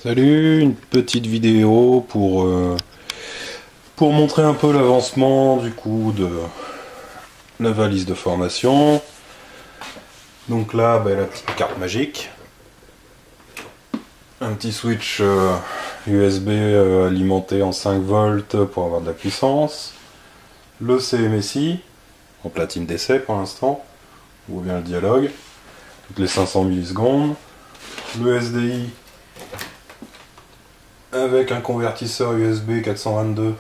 Salut, une petite vidéo pour montrer un peu l'avancement du coup de la valise de formation. Donc là, la petite carte magique, un petit switch USB alimenté en 5 volts pour avoir de la puissance, le CMSI en platine d'essai pour l'instant, on voit bien le dialogue, toutes les 500 millisecondes, le SDI avec un convertisseur USB 422,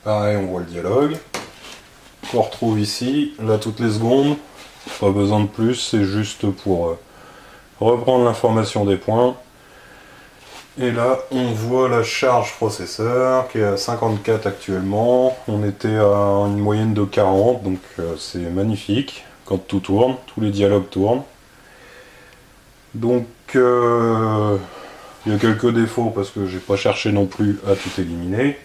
pareil on voit le dialogue, qu'on retrouve ici, là toutes les secondes, pas besoin de plus, c'est juste pour reprendre l'information des points. Et là on voit la charge processeur qui est à 54 actuellement, on était à une moyenne de 40, donc c'est magnifique quand tout tourne, tous les dialogues tournent. Donc il y a quelques défauts parce que j'ai pas cherché non plus à tout éliminer.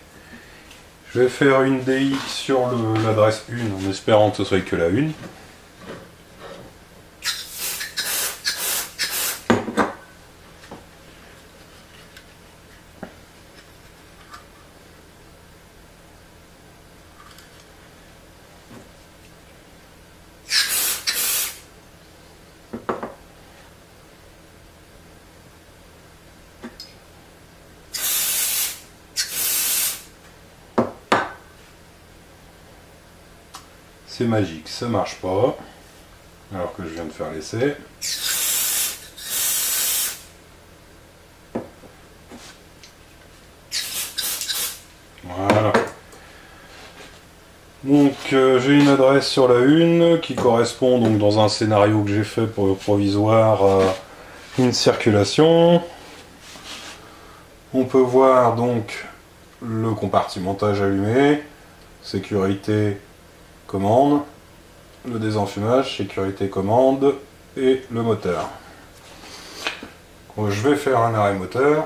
Je vais faire une DI sur l'adresse 1 en espérant que ce soit que la 1. C'est magique, ça marche pas, alors que je viens de faire l'essai. Voilà. Donc j'ai une adresse sur la 1 qui correspond donc dans un scénario que j'ai fait pour le provisoire à une circulation. On peut voir donc le compartimentage allumé, sécurité, commande, le désenfumage, sécurité, commande et le moteur. Donc, je vais faire un arrêt moteur,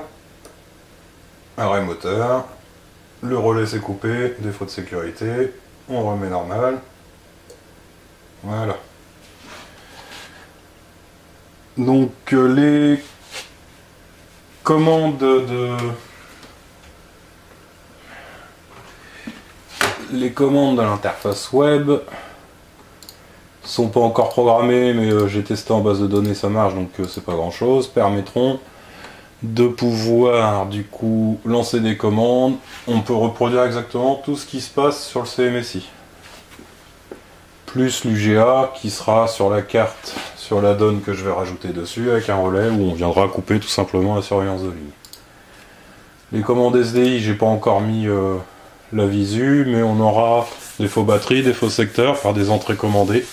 le relais s'est coupé, défaut de sécurité, on remet normal, voilà. Donc les commandes de l'interface web sont pas encore programmées, mais j'ai testé en base de données, ça marche, donc c'est pas grand chose. Permettront de pouvoir du coup lancer des commandes. On peut reproduire exactement tout ce qui se passe sur le CMSI, plus l'UGA qui sera sur la carte, sur la donne que je vais rajouter dessus, avec un relais où on viendra couper tout simplement la surveillance de ligne. Les commandes SDI, j'ai pas encore mis la visu, mais on aura des faux batteries, des faux secteurs, faire des entrées commandées,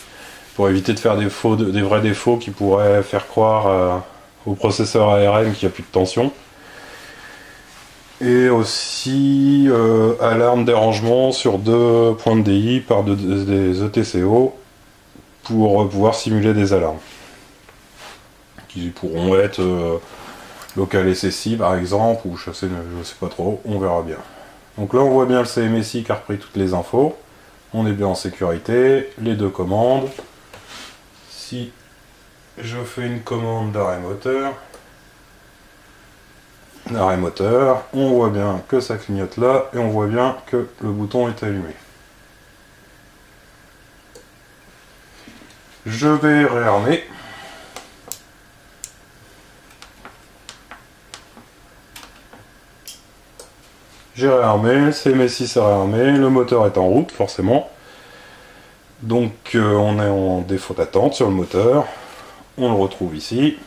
pour éviter de faire des vrais défauts qui pourraient faire croire au processeur ARM qu'il n'y a plus de tension. Et aussi alarme dérangement sur 2 points de DI par des ETCO pour pouvoir simuler des alarmes qui pourront être local SSI par exemple, ou je sais pas trop, on verra bien. Donc là on voit bien le CMSI qui a repris toutes les infos, on est bien en sécurité, les 2 commandes. Si je fais une commande d'arrêt moteur, on voit bien que ça clignote là, et on voit bien que le bouton est allumé. Je vais réarmer. J'ai réarmé, le CMSI s'est réarmé, le moteur est en route forcément. Donc on est en défaut d'attente sur le moteur. On le retrouve ici.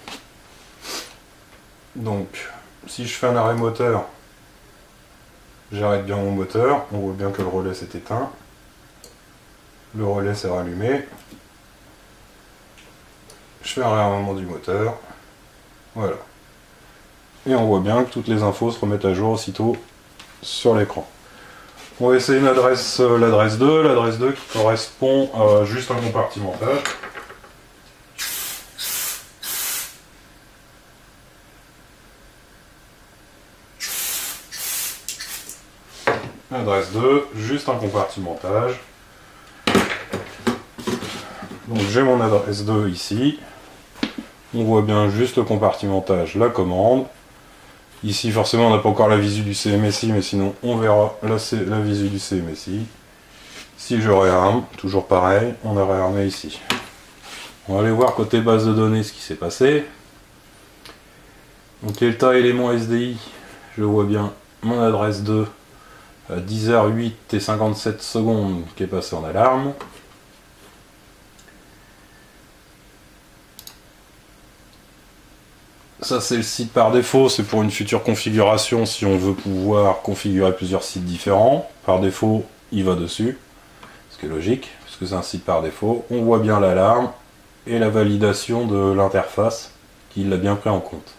Donc si je fais un arrêt moteur, j'arrête bien mon moteur, on voit bien que le relais s'est éteint. Le relais s'est rallumé. Je fais un réarmement du moteur. Voilà. Et on voit bien que toutes les infos se remettent à jour aussitôt sur l'écran. On va essayer l'adresse 2, l'adresse 2 qui correspond à juste un compartimentage. Adresse 2, juste un compartimentage. Donc j'ai mon adresse 2 ici. On voit bien juste le compartimentage, la commande. Ici forcément on n'a pas encore la visu du CMSI, mais sinon on verra la visu du CMSI. Si je réarme, toujours pareil, on a réarmé ici. On va aller voir côté base de données ce qui s'est passé. Donc Delta élément SDI, je vois bien mon adresse 2 à 10h08 et 57 secondes qui est passée en alarme. Ça c'est le site par défaut, c'est pour une future configuration si on veut pouvoir configurer plusieurs sites différents. Par défaut, il va dessus, ce qui est logique, puisque c'est un site par défaut. On voit bien l'alarme et la validation de l'interface qui l'a bien pris en compte.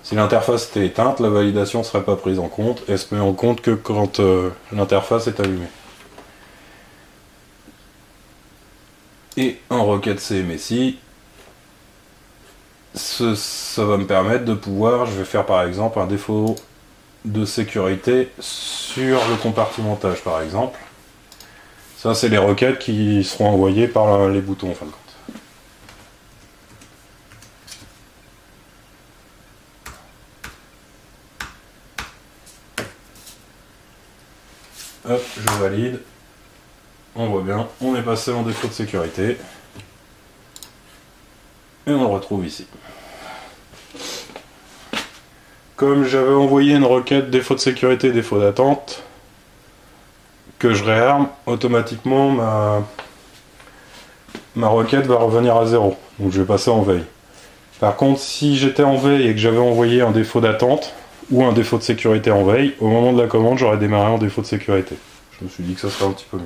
Si l'interface était éteinte, la validation ne serait pas prise en compte, et se met en compte que quand l'interface est allumée. Et en requête CMSI, ça va me permettre de pouvoir, je vais faire par exemple un défaut de sécurité sur le compartimentage par exemple. Ça c'est les requêtes qui seront envoyées par les boutons en fin de compte. Hop, je valide. On voit bien, on est passé en défaut de sécurité. Et on le retrouve ici. Comme j'avais envoyé une requête défaut de sécurité, défaut d'attente, que je réarme, automatiquement ma requête va revenir à 0. Donc je vais passer en veille. Par contre, si j'étais en veille et que j'avais envoyé un défaut d'attente ou un défaut de sécurité en veille, au moment de la commande, j'aurais démarré en défaut de sécurité. Je me suis dit que ça serait un petit peu mieux.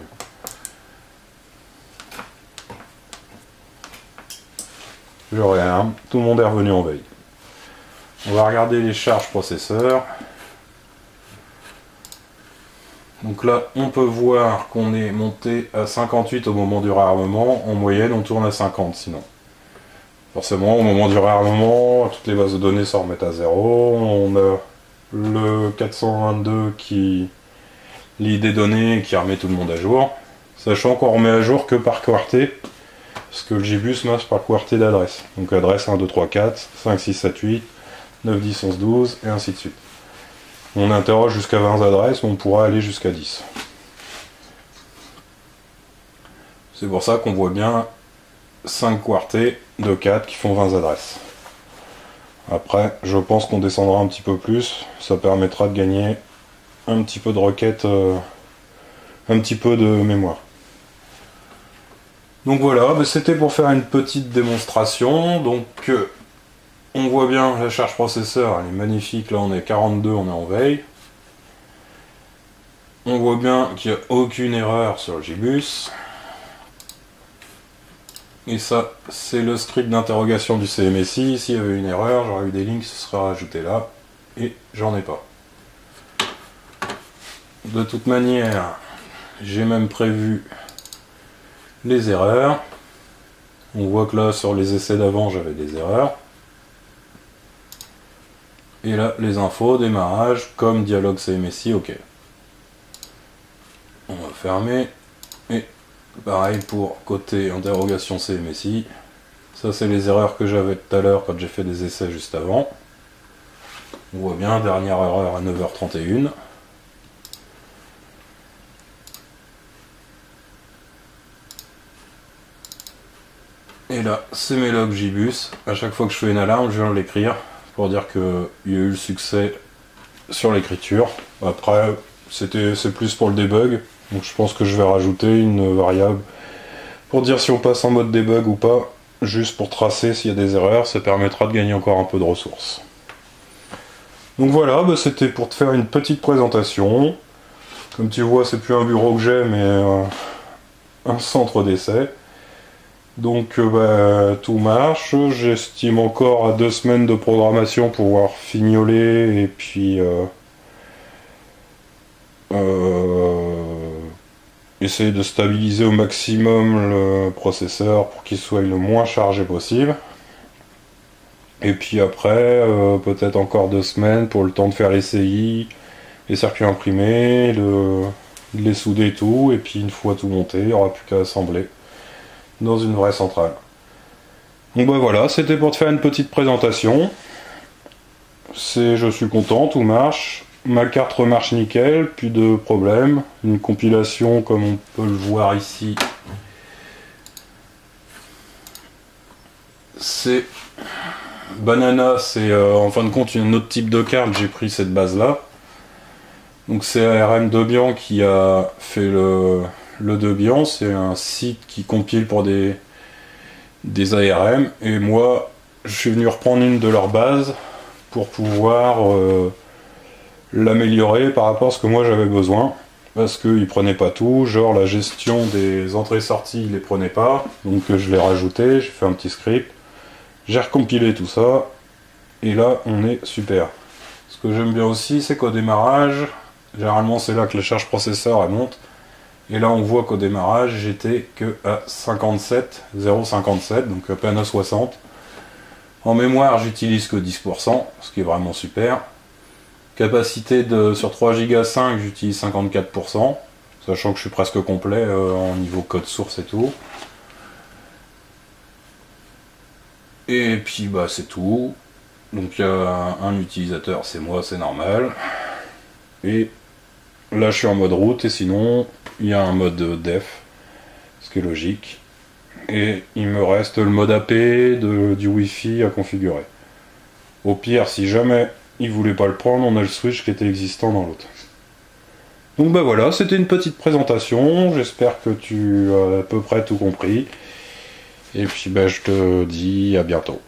Je réarme, tout le monde est revenu en veille. On va regarder les charges processeurs. Donc là, on peut voir qu'on est monté à 58 au moment du réarmement. En moyenne, on tourne à 50 sinon. Forcément, au moment du réarmement, toutes les bases de données se remettent à 0. On a le 422 qui lit des données et qui remet tout le monde à jour. Sachant qu'on remet à jour que par QWERTY. Parce que le GBus marche par QWERTY d'adresse. Donc adresse 1, 2, 3, 4, 5, 6, 7, 8, 9, 10, 11, 12, et ainsi de suite. On interroge jusqu'à 20 adresses, on pourra aller jusqu'à 10. C'est pour ça qu'on voit bien 5 QWERTY de 4 qui font 20 adresses. Après, je pense qu'on descendra un petit peu plus. Ça permettra de gagner un petit peu de requêtes, un petit peu de mémoire. Donc voilà, c'était pour faire une petite démonstration. Donc on voit bien la charge processeur, elle est magnifique. Là on est 42, on est en veille. On voit bien qu'il n'y a aucune erreur sur le GBus. Et ça, c'est le script d'interrogation du CMSI. S'il y avait une erreur, j'aurais eu des lignes qui se seraient rajoutées là. Et j'en ai pas. De toute manière, j'ai même prévu les erreurs. On voit que là sur les essais d'avant j'avais des erreurs. Et là les infos, démarrage, comme dialogue CMSI, ok. On va fermer. Et pareil pour côté interrogation CMSI. Ça c'est les erreurs que j'avais tout à l'heure quand j'ai fait des essais juste avant. On voit bien, dernière erreur à 9h31. Et là, c'est mes logs GBus. À chaque fois que je fais une alarme, je viens de l'écrire pour dire qu'il y a eu le succès sur l'écriture. Après, c'est plus pour le debug. Donc je pense que je vais rajouter une variable pour dire si on passe en mode debug ou pas. Juste pour tracer s'il y a des erreurs, ça permettra de gagner encore un peu de ressources. Donc voilà, c'était pour te faire une petite présentation. Comme tu vois, c'est plus un bureau que j'ai, mais un centre d'essai. Donc tout marche, j'estime encore à 2 semaines de programmation pour pouvoir fignoler et puis essayer de stabiliser au maximum le processeur pour qu'il soit le moins chargé possible. Et puis après, peut-être encore 2 semaines pour le temps de faire les CI, les circuits imprimés, de les souder et tout, et puis une fois tout monté, il n'y aura plus qu'à assembler dans une vraie centrale. Donc voilà, c'était pour te faire une petite présentation. je suis content, tout marche. Ma carte remarche nickel, plus de problème. Une compilation comme on peut le voir ici. C'est Banana, c'est en fin de compte un autre type de carte, j'ai pris cette base là. Donc c'est ARM Debian qui a fait le Debian, c'est un site qui compile pour des ARM, et moi je suis venu reprendre une de leurs bases pour pouvoir l'améliorer par rapport à ce que moi j'avais besoin, parce qu'ils prenaient pas tout, genre la gestion des entrées-sorties ils les prenaient pas, donc je l'ai rajouté, j'ai fait un petit script, j'ai recompilé tout ça, et là on est super. Ce que j'aime bien aussi, c'est qu'au démarrage, généralement c'est là que la charge processeur elle monte, et là on voit qu'au démarrage j'étais que à 0,57, donc à peine à 60. En mémoire j'utilise que 10%, ce qui est vraiment super. Capacité sur 3 Go 5, j'utilise 54%, sachant que je suis presque complet en niveau code source et tout. Et puis bah c'est tout. Donc il y a un utilisateur, c'est moi, c'est normal. Et là je suis en mode route, et sinon il y a un mode def, ce qui est logique. Et il me reste le mode AP du Wi-Fi à configurer. Au pire, si jamais il voulait pas le prendre, on a le switch qui était existant dans l'autre. Donc bah voilà, c'était une petite présentation, j'espère que tu as à peu près tout compris. Et puis bah je te dis à bientôt.